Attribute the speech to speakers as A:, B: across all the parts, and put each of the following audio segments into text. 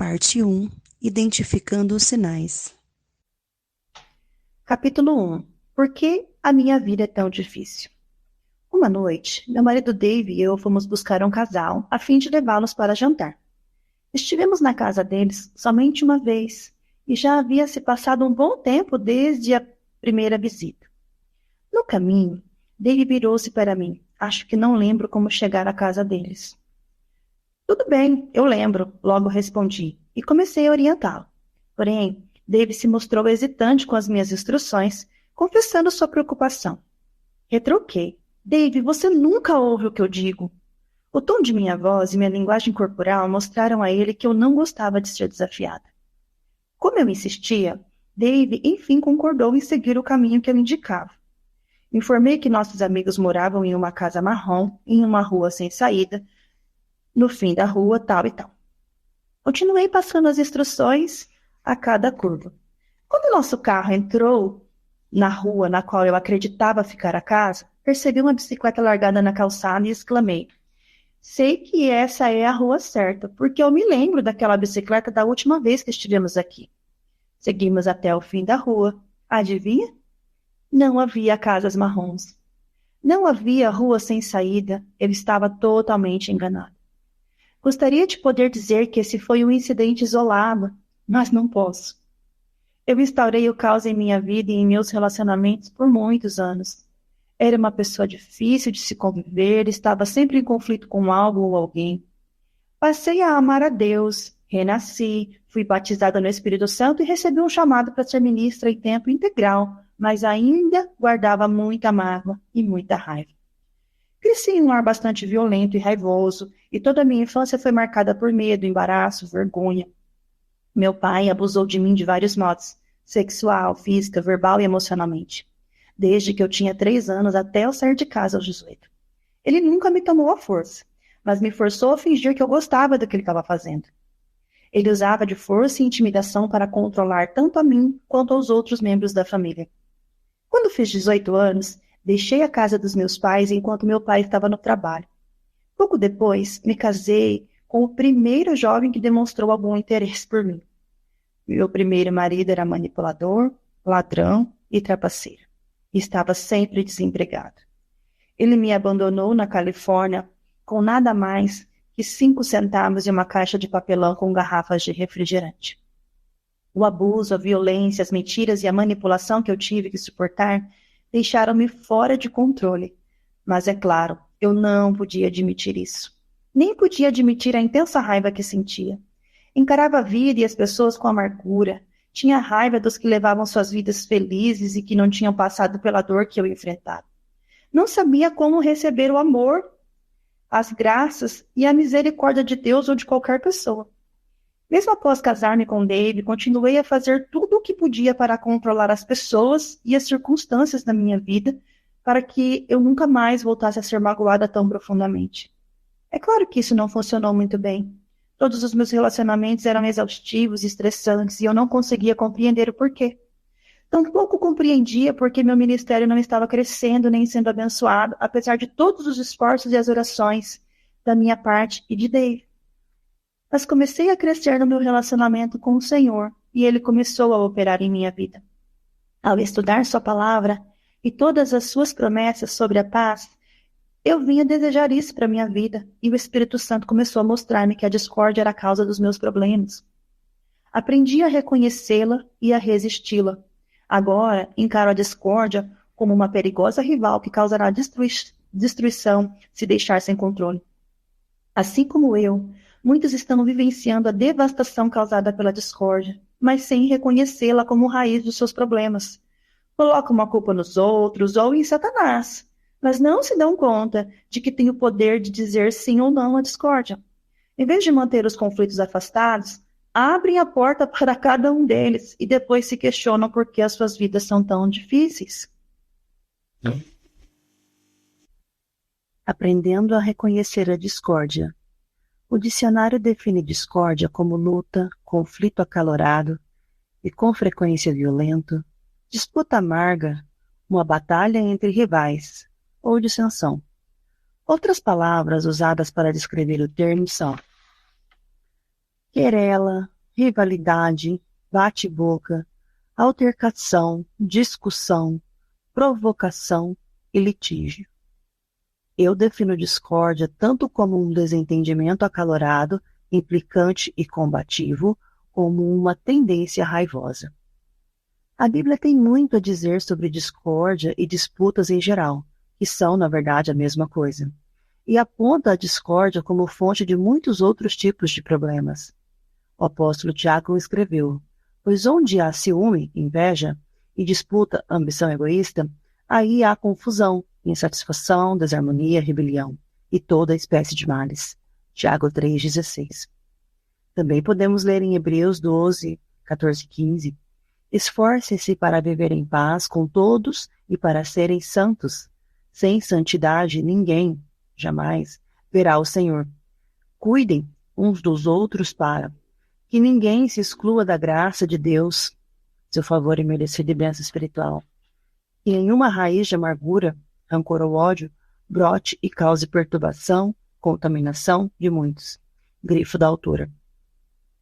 A: Parte 1. Identificando os sinais.
B: Capítulo 1. Por que a minha vida é tão difícil? Uma noite, meu marido Dave e eu fomos buscar um casal a fim de levá-los para jantar. Estivemos na casa deles somente uma vez e já havia se passado um bom tempo desde a primeira visita. No caminho, Dave virou-se para mim. Acho que não lembro como chegar à casa deles. Tudo bem, eu lembro, logo respondi, e comecei a orientá-lo. Porém, Dave se mostrou hesitante com as minhas instruções, confessando sua preocupação. Retruquei. Dave, você nunca ouve o que eu digo. O tom de minha voz e minha linguagem corporal mostraram a ele que eu não gostava de ser desafiada. Como eu insistia, Dave enfim concordou em seguir o caminho que eu indicava. Informei que nossos amigos moravam em uma casa marrom, em uma rua sem saída, no fim da rua, tal e tal. Continuei passando as instruções a cada curva. Quando nosso carro entrou na rua na qual eu acreditava ficar a casa, percebi uma bicicleta largada na calçada e exclamei: sei que essa é a rua certa, porque eu me lembro daquela bicicleta da última vez que estivemos aqui. Seguimos até o fim da rua. Adivinha? Não havia casas marrons. Não havia rua sem saída. Eu estava totalmente enganado. Gostaria de poder dizer que esse foi um incidente isolado, mas não posso. Eu instaurei o caos em minha vida e em meus relacionamentos por muitos anos. Era uma pessoa difícil de se conviver, estava sempre em conflito com algo ou alguém. Passei a amar a Deus, renasci, fui batizada no Espírito Santo e recebi um chamado para ser ministra em tempo integral, mas ainda guardava muita mágoa e muita raiva. Cresci em um lar bastante violento e raivoso, e toda a minha infância foi marcada por medo, embaraço, vergonha. Meu pai abusou de mim de vários modos, sexual, física, verbal e emocionalmente, desde que eu tinha 3 anos até eu sair de casa aos 18. Ele nunca me tomou à força, mas me forçou a fingir que eu gostava do que ele estava fazendo. Ele usava de força e intimidação para controlar tanto a mim quanto aos outros membros da família. Quando fiz 18 anos, deixei a casa dos meus pais enquanto meu pai estava no trabalho. Pouco depois, me casei com o primeiro jovem que demonstrou algum interesse por mim. Meu primeiro marido era manipulador, ladrão e trapaceiro. E estava sempre desempregado. Ele me abandonou na Califórnia com nada mais que 5 centavos e uma caixa de papelão com garrafas de refrigerante. O abuso, a violência, as mentiras e a manipulação que eu tive que suportar deixaram-me fora de controle. Mas, é claro, eu não podia admitir isso. Nem podia admitir a intensa raiva que sentia. Encarava a vida e as pessoas com amargura. Tinha raiva dos que levavam suas vidas felizes e que não tinham passado pela dor que eu enfrentava. Não sabia como receber o amor, as graças e a misericórdia de Deus ou de qualquer pessoa. Mesmo após casar-me com Dave, continuei a fazer tudo o que podia para controlar as pessoas e as circunstâncias da minha vida, para que eu nunca mais voltasse a ser magoada tão profundamente. É claro que isso não funcionou muito bem. Todos os meus relacionamentos eram exaustivos e estressantes e eu não conseguia compreender o porquê. Tampouco compreendia porque meu ministério não estava crescendo nem sendo abençoado, apesar de todos os esforços e as orações da minha parte e de Dave. Mas comecei a crescer no meu relacionamento com o Senhor e Ele começou a operar em minha vida. Ao estudar sua palavra e todas as suas promessas sobre a paz, eu vinha desejar isso para minha vida e o Espírito Santo começou a mostrar-me que a discórdia era a causa dos meus problemas. Aprendi a reconhecê-la e a resisti-la. Agora encaro a discórdia como uma perigosa rival que causará destruição se deixar sem controle. Assim como eu, muitos estão vivenciando a devastação causada pela discórdia, mas sem reconhecê-la como raiz dos seus problemas. Colocam uma culpa nos outros ou em Satanás, mas não se dão conta de que têm o poder de dizer sim ou não à discórdia. Em vez de manter os conflitos afastados, abrem a porta para cada um deles e depois se questionam por que as suas vidas são tão difíceis. Aprendendo a reconhecer a discórdia. O dicionário define discórdia como luta, conflito acalorado e com frequência violento, disputa amarga, uma batalha entre rivais ou dissensão. Outras palavras usadas para descrever o termo são querela, rivalidade, bate-boca, altercação, discussão, provocação e litígio. Eu defino discórdia tanto como um desentendimento acalorado, implicante e combativo, como uma tendência raivosa. A Bíblia tem muito a dizer sobre discórdia e disputas em geral, que são, na verdade, a mesma coisa, e aponta a discórdia como fonte de muitos outros tipos de problemas. O apóstolo Tiago escreveu: pois onde há ciúme, inveja, e disputa, ambição egoísta, aí há confusão, insatisfação, desarmonia, rebelião, e toda espécie de males. Tiago 3,16. Também podemos ler em Hebreus 12, 14 e 15. Esforcem-se para viver em paz com todos e para serem santos. Sem santidade ninguém, jamais, verá o Senhor. Cuidem uns dos outros para que ninguém se exclua da graça de Deus, seu favor e merecida bênção espiritual. Que nenhuma raiz de amargura, rancor ou ódio brote e cause perturbação, contaminação de muitos. Grifo da autora.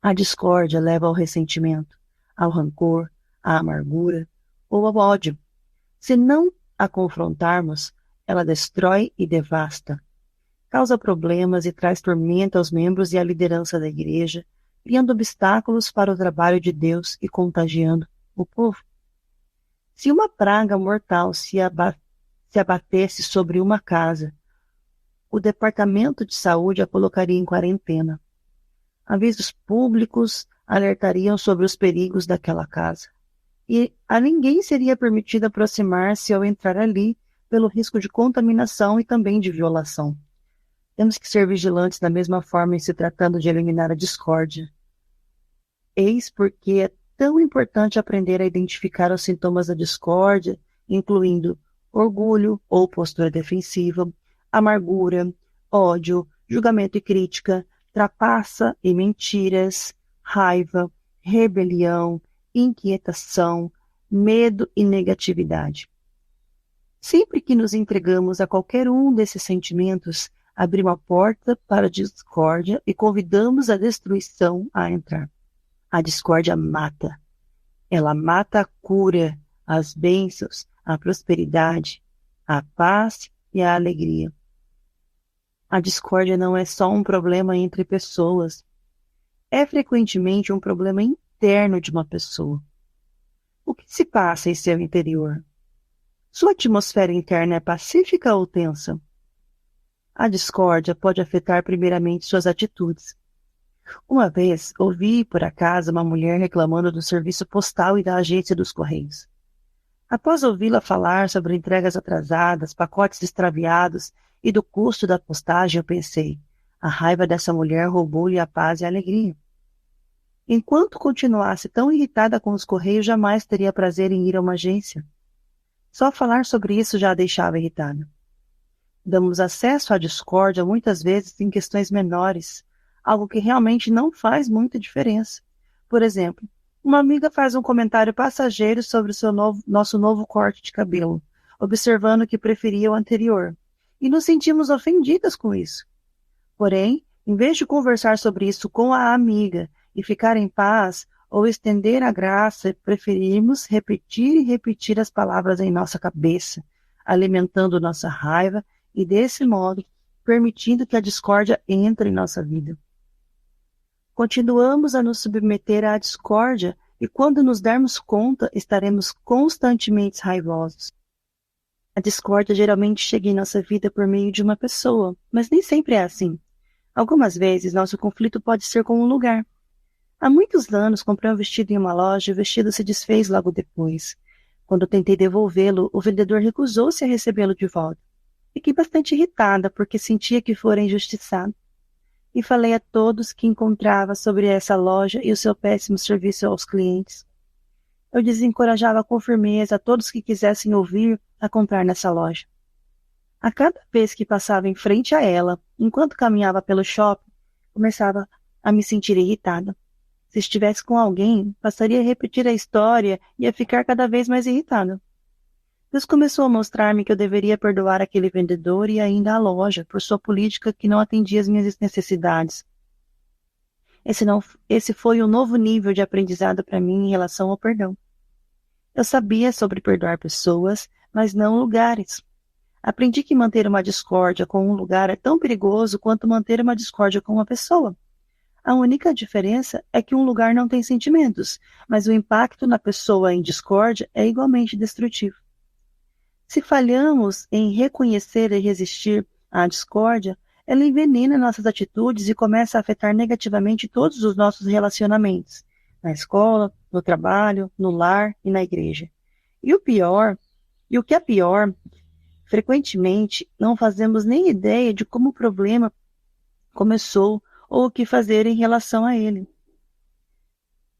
B: A discórdia leva ao ressentimento, ao rancor, à amargura ou ao ódio. Se não a confrontarmos, ela destrói e devasta. Causa problemas e traz tormenta aos membros e à liderança da igreja, criando obstáculos para o trabalho de Deus e contagiando o povo. Se uma praga mortal se abatesse sobre uma casa, o departamento de saúde a colocaria em quarentena. Avisos públicos alertariam sobre os perigos daquela casa. E a ninguém seria permitido aproximar-se ao entrar ali pelo risco de contaminação e também de violação. Temos que ser vigilantes da mesma forma em se tratando de eliminar a discórdia. Eis porque é tão importante aprender a identificar os sintomas da discórdia, incluindo orgulho ou postura defensiva, amargura, ódio, julgamento e crítica, trapaça e mentiras, raiva, rebelião, inquietação, medo e negatividade. Sempre que nos entregamos a qualquer um desses sentimentos, abrimos a porta para a discórdia e convidamos a destruição a entrar. A discórdia mata. Ela mata a cura, as bênçãos, a prosperidade, a paz e a alegria. A discórdia não é só um problema entre pessoas. É frequentemente um problema interno de uma pessoa. O que se passa em seu interior? Sua atmosfera interna é pacífica ou tensa? A discórdia pode afetar primeiramente suas atitudes. Uma vez, ouvi por acaso uma mulher reclamando do serviço postal e da agência dos Correios. Após ouvi-la falar sobre entregas atrasadas, pacotes extraviados e do custo da postagem, eu pensei, a raiva dessa mulher roubou-lhe a paz e a alegria. Enquanto continuasse tão irritada com os Correios, jamais teria prazer em ir a uma agência. Só falar sobre isso já a deixava irritada. Damos acesso à discórdia muitas vezes em questões menores, algo que realmente não faz muita diferença. Por exemplo, uma amiga faz um comentário passageiro sobre o nosso novo corte de cabelo, observando que preferia o anterior, e nos sentimos ofendidas com isso. Porém, em vez de conversar sobre isso com a amiga e ficar em paz ou estender a graça, preferimos repetir e repetir as palavras em nossa cabeça, alimentando nossa raiva e, desse modo, permitindo que a discórdia entre em nossa vida. Continuamos a nos submeter à discórdia e, quando nos dermos conta, estaremos constantemente raivosos. A discórdia geralmente chega em nossa vida por meio de uma pessoa, mas nem sempre é assim. Algumas vezes, nosso conflito pode ser com um lugar. Há muitos anos, comprei um vestido em uma loja e o vestido se desfez logo depois. Quando tentei devolvê-lo, o vendedor recusou-se a recebê-lo de volta. Fiquei bastante irritada, porque sentia que fora injustiçado. E falei a todos que encontrava sobre essa loja e o seu péssimo serviço aos clientes. Eu desencorajava com firmeza a todos que quisessem ouvir a comprar nessa loja. A cada vez que passava em frente a ela, enquanto caminhava pelo shopping, começava a me sentir irritada. Se estivesse com alguém, passaria a repetir a história e a ficar cada vez mais irritada. Deus começou a mostrar-me que eu deveria perdoar aquele vendedor e ainda a loja por sua política que não atendia às minhas necessidades. Esse foi um novo nível de aprendizado para mim em relação ao perdão. Eu sabia sobre perdoar pessoas, mas não lugares. Aprendi que manter uma discórdia com um lugar é tão perigoso quanto manter uma discórdia com uma pessoa. A única diferença é que um lugar não tem sentimentos, mas o impacto na pessoa em discórdia é igualmente destrutivo. Se falhamos em reconhecer e resistir à discórdia, ela envenena nossas atitudes e começa a afetar negativamente todos os nossos relacionamentos, na escola, no trabalho, no lar e na igreja. E o que é pior, frequentemente não fazemos nem ideia de como o problema começou ou o que fazer em relação a ele.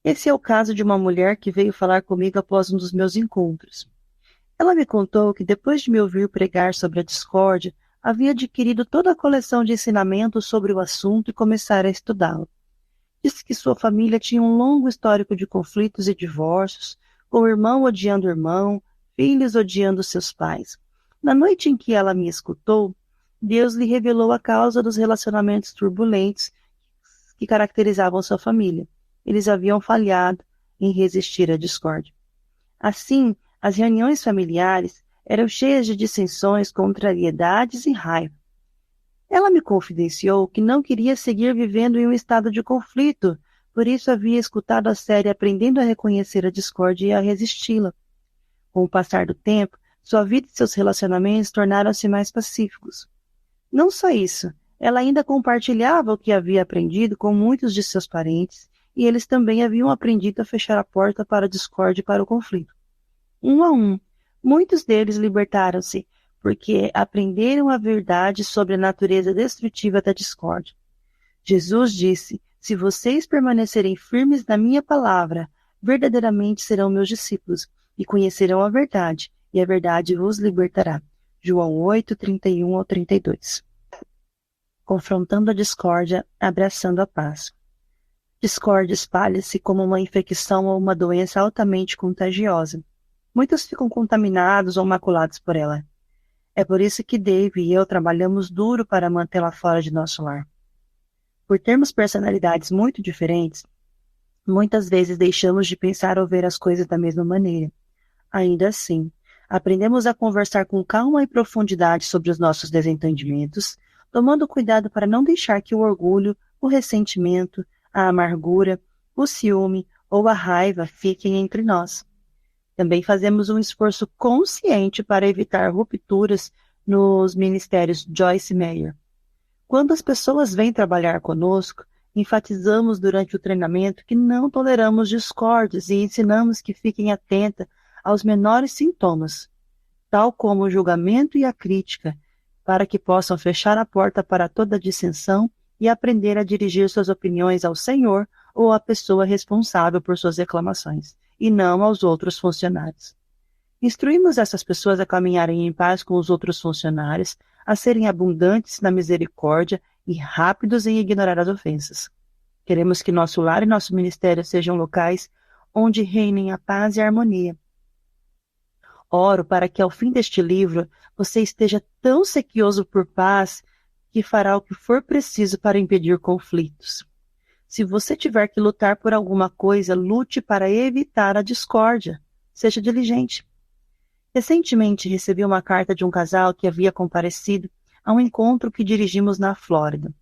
B: Esse é o caso de uma mulher que veio falar comigo após um dos meus encontros. Ela me contou que depois de me ouvir pregar sobre a discórdia, havia adquirido toda a coleção de ensinamentos sobre o assunto e começara a estudá-lo. Disse que sua família tinha um longo histórico de conflitos e divórcios, com o irmão odiando o irmão, filhos odiando seus pais. Na noite em que ela me escutou, Deus lhe revelou a causa dos relacionamentos turbulentos que caracterizavam sua família. Eles haviam falhado em resistir à discórdia. Assim, as reuniões familiares eram cheias de dissensões, contrariedades e raiva. Ela me confidenciou que não queria seguir vivendo em um estado de conflito, por isso havia escutado a série Aprendendo a Reconhecer a Discórdia e a Resisti-la. Com o passar do tempo, sua vida e seus relacionamentos tornaram-se mais pacíficos. Não só isso, ela ainda compartilhava o que havia aprendido com muitos de seus parentes, e eles também haviam aprendido a fechar a porta para a discórdia e para o conflito. Um a um, muitos deles libertaram-se, porque aprenderam a verdade sobre a natureza destrutiva da discórdia. Jesus disse: se vocês permanecerem firmes na minha palavra, verdadeiramente serão meus discípulos, e conhecerão a verdade vos libertará. João 8, 31 ao 32. Confrontando a discórdia, abraçando a paz. Discórdia espalha-se como uma infecção ou uma doença altamente contagiosa. Muitos ficam contaminados ou maculados por ela. É por isso que Dave e eu trabalhamos duro para mantê-la fora de nosso lar. Por termos personalidades muito diferentes, muitas vezes deixamos de pensar ou ver as coisas da mesma maneira. Ainda assim, aprendemos a conversar com calma e profundidade sobre os nossos desentendimentos, tomando cuidado para não deixar que o orgulho, o ressentimento, a amargura, o ciúme ou a raiva fiquem entre nós. Também fazemos um esforço consciente para evitar rupturas nos ministérios Joyce Meyer. Quando as pessoas vêm trabalhar conosco, enfatizamos durante o treinamento que não toleramos discórdias e ensinamos que fiquem atentas aos menores sintomas, tal como o julgamento e a crítica, para que possam fechar a porta para toda dissensão e aprender a dirigir suas opiniões ao Senhor ou à pessoa responsável por suas reclamações, e não aos outros funcionários. Instruímos essas pessoas a caminharem em paz com os outros funcionários, a serem abundantes na misericórdia e rápidos em ignorar as ofensas. Queremos que nosso lar e nosso ministério sejam locais onde reinem a paz e a harmonia. Oro para que ao fim deste livro você esteja tão sequioso por paz que fará o que for preciso para impedir conflitos. Se você tiver que lutar por alguma coisa, lute para evitar a discórdia. Seja diligente. Recentemente recebi uma carta de um casal que havia comparecido a um encontro que dirigimos na Flórida.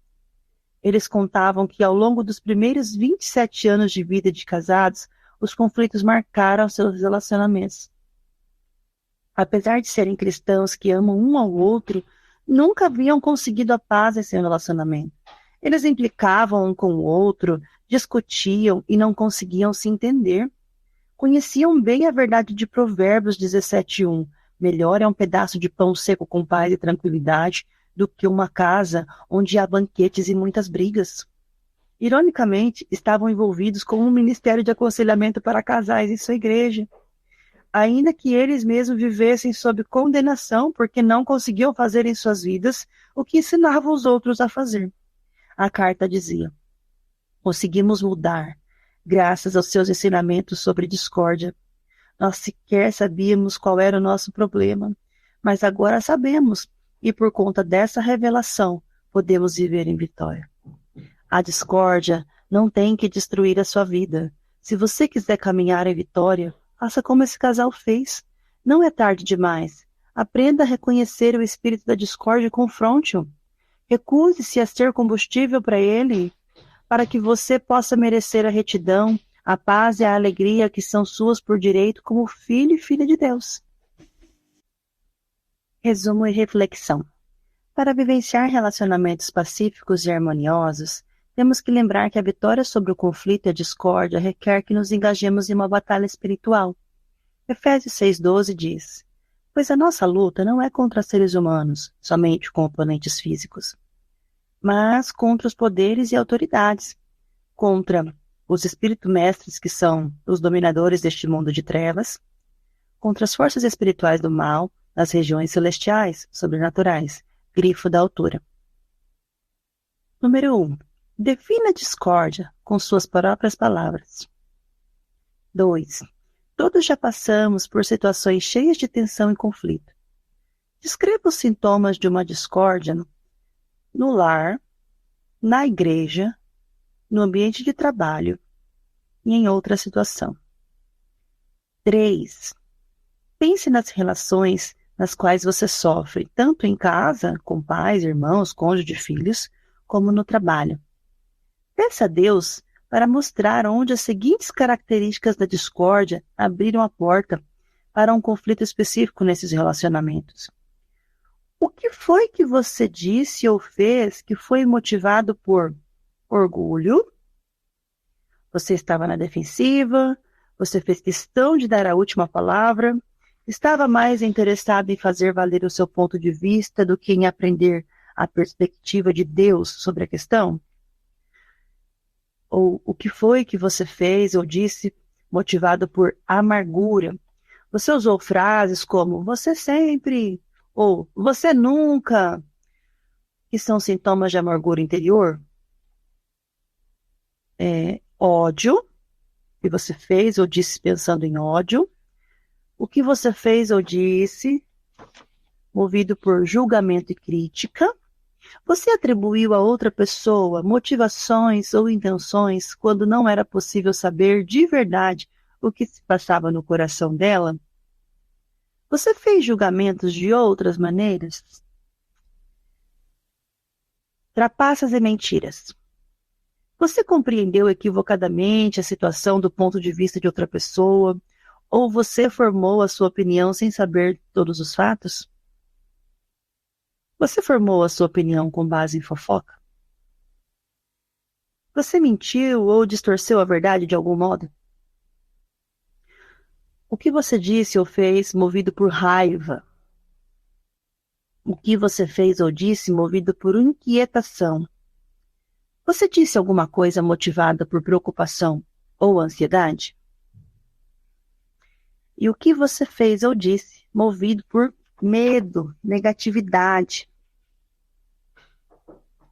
B: Eles contavam que ao longo dos primeiros 27 anos de vida de casados, os conflitos marcaram seus relacionamentos. Apesar de serem cristãos que amam um ao outro, nunca haviam conseguido a paz em seu relacionamento. Eles implicavam um com o outro, discutiam e não conseguiam se entender. Conheciam bem a verdade de Provérbios 17:1. Melhor é um pedaço de pão seco com paz e tranquilidade do que uma casa onde há banquetes e muitas brigas. Ironicamente, estavam envolvidos com um ministério de aconselhamento para casais em sua igreja. Ainda que eles mesmos vivessem sob condenação porque não conseguiam fazer em suas vidas o que ensinavam os outros a fazer. A carta dizia: conseguimos mudar, graças aos seus ensinamentos sobre discórdia. Nós sequer sabíamos qual era o nosso problema, mas agora sabemos, e por conta dessa revelação, podemos viver em vitória. A discórdia Não tem que destruir a sua vida. Se você quiser caminhar em vitória, faça como esse casal fez. Não é tarde demais. Aprenda a reconhecer o espírito da discórdia e confronte-o. Recuse-se a ser combustível para ele, para que você possa merecer a retidão, a paz e a alegria que são suas por direito como filho e filha de Deus. Resumo e reflexão. Para vivenciar relacionamentos pacíficos e harmoniosos, temos que lembrar que a vitória sobre o conflito e a discórdia requer que nos engajemos em uma batalha espiritual. Efésios 6,12 diz: pois a nossa luta não é contra seres humanos, somente com oponentes físicos, mas contra os poderes e autoridades, contra os espíritos mestres que são os dominadores deste mundo de trevas, contra as forças espirituais do mal nas regiões celestiais, sobrenaturais, grifo da altura. Número 1. Defina a discórdia com suas próprias palavras. 2. Todos já passamos por situações cheias de tensão e conflito. Descreva os sintomas de uma discórdia no lar, na igreja, no ambiente de trabalho e em outra situação. 3. Pense nas relações nas quais você sofre, tanto em casa, com pais, irmãos, cônjuge, filhos, como no trabalho. Peça a Deus para mostrar onde as seguintes características da discórdia abriram a porta para um conflito específico nesses relacionamentos. O que foi que você disse ou fez que foi motivado por orgulho? Você estava na defensiva? Você fez questão de dar a última palavra? Estava mais interessado em fazer valer o seu ponto de vista do que em aprender a perspectiva de Deus sobre a questão? Ou o que foi que você fez ou disse motivado por amargura? Você usou frases como você sempre ou você nunca, que são sintomas de amargura interior? Ódio, que você fez ou disse pensando em ódio. O que você fez ou disse movido por julgamento e crítica. Você atribuiu a outra pessoa motivações ou intenções quando não era possível saber de verdade o que se passava no coração dela? Você fez julgamentos de outras maneiras? Trapaças e mentiras. Você compreendeu equivocadamente a situação do ponto de vista de outra pessoa? Ou você formou a sua opinião sem saber todos os fatos? Você formou a sua opinião com base em fofoca? Você mentiu ou distorceu a verdade de algum modo? O que você disse ou fez movido por raiva? O que você fez ou disse movido por inquietação? Você disse alguma coisa motivada por preocupação ou ansiedade? E o que você fez ou disse movido por medo, negatividade?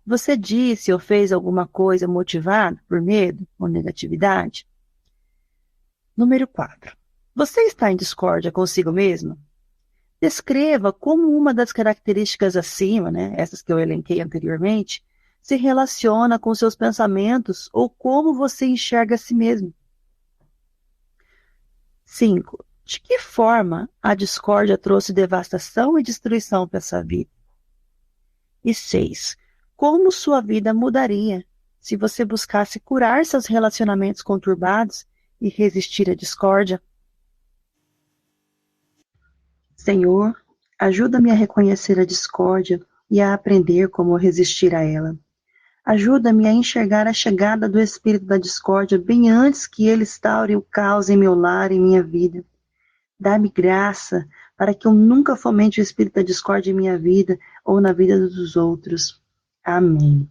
B: Você disse ou fez alguma coisa motivada por medo ou negatividade? Número 4. Você está em discórdia consigo mesmo? Descreva como uma das características acima, essas que eu elenquei anteriormente, se relaciona com seus pensamentos ou como você enxerga a si mesmo. 5. De que forma a discórdia trouxe devastação e destruição para sua vida? E 6. Como sua vida mudaria se você buscasse curar seus relacionamentos conturbados e resistir à discórdia? Senhor, ajuda-me a reconhecer a discórdia e a aprender como resistir a ela. Ajuda-me a enxergar a chegada do espírito da discórdia bem antes que ele instaure o caos em meu lar e em minha vida. Dá-me graça para que eu nunca fomente o espírito da discórdia em minha vida ou na vida dos outros. Amém.